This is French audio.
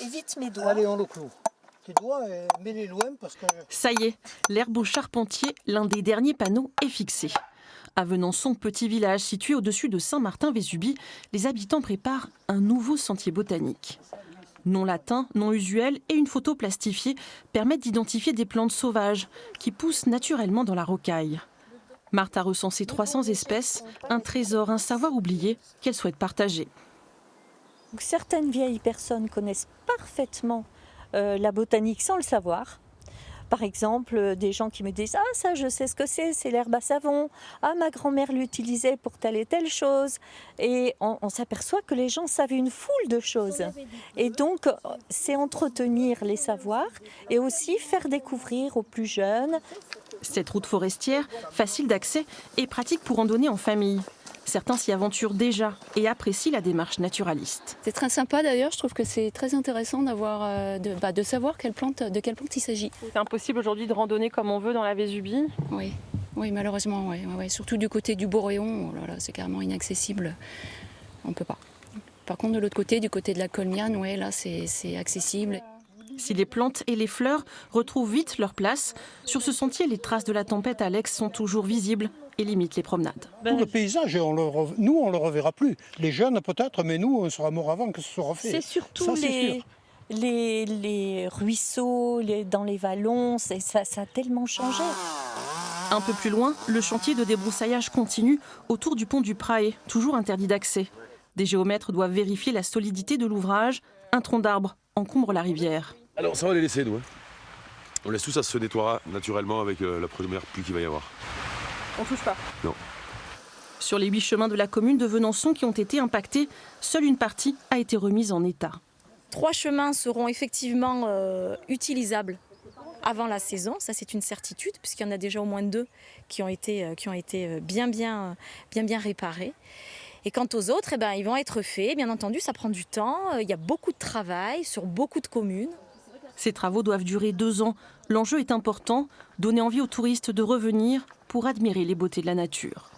Évite mes doigts. Allez, on le clôt. Tes doigts, mets-les loin parce que... Ça y est, l'herbe au charpentier, l'un des derniers panneaux, est fixé. À Venançon, petit village situé au-dessus de Saint-Martin-Vésubie, les habitants préparent un nouveau sentier botanique. Nom latin, nom usuel et une photo plastifiée permettent d'identifier des plantes sauvages qui poussent naturellement dans la rocaille. Marthe a recensé 300 espèces, un trésor, un savoir oublié qu'elle souhaite partager. Donc, certaines vieilles personnes connaissent parfaitement la botanique sans le savoir. Par exemple, des gens qui me disent « Ah, ça, je sais ce que c'est l'herbe à savon. Ah, ma grand-mère l'utilisait pour telle et telle chose. » Et on s'aperçoit que les gens savent une foule de choses. Et donc, c'est entretenir les savoirs et aussi faire découvrir aux plus jeunes. Cette route forestière, facile d'accès, est pratique pour randonner en famille. Certains s'y aventurent déjà et apprécient la démarche naturaliste. C'est très sympa d'ailleurs, je trouve que c'est très intéressant d'avoir, de savoir de quelle plante il s'agit. C'est impossible aujourd'hui de randonner comme on veut dans la Vésubie. Oui, malheureusement, ouais. Surtout du côté du Boréon, oh là là, c'est carrément inaccessible, on ne peut pas. Par contre de l'autre côté, du côté de la Colmiane, ouais, là c'est accessible. Si les plantes et les fleurs retrouvent vite leur place, sur ce sentier, les traces de la tempête Alex sont toujours visibles et limitent les promenades. Tout le paysage, nous, on ne le reverra plus. Les jeunes peut-être, mais nous, on sera morts avant que ce soit refait. C'est surtout les ruisseaux, dans les vallons, ça a tellement changé. Un peu plus loin, le chantier de débroussaillage continue autour du pont du Praé, toujours interdit d'accès. Des géomètres doivent vérifier la solidité de l'ouvrage. Un tronc d'arbre encombre la rivière. Alors ça, on va les laisser, nous. On laisse tout ça se nettoiera naturellement avec la première pluie qu'il va y avoir. On touche pas? Non. Sur les 8 chemins de la commune de Venançon qui ont été impactés, seule une partie a été remise en état. 3 chemins seront effectivement utilisables avant la saison, ça c'est une certitude, puisqu'il y en a déjà au moins 2 qui ont été bien réparés. Et quant aux autres, ils vont être faits. Bien entendu, ça prend du temps. Il y a beaucoup de travail sur beaucoup de communes. Ces travaux doivent durer 2 ans. L'enjeu est important, donner envie aux touristes de revenir pour admirer les beautés de la nature.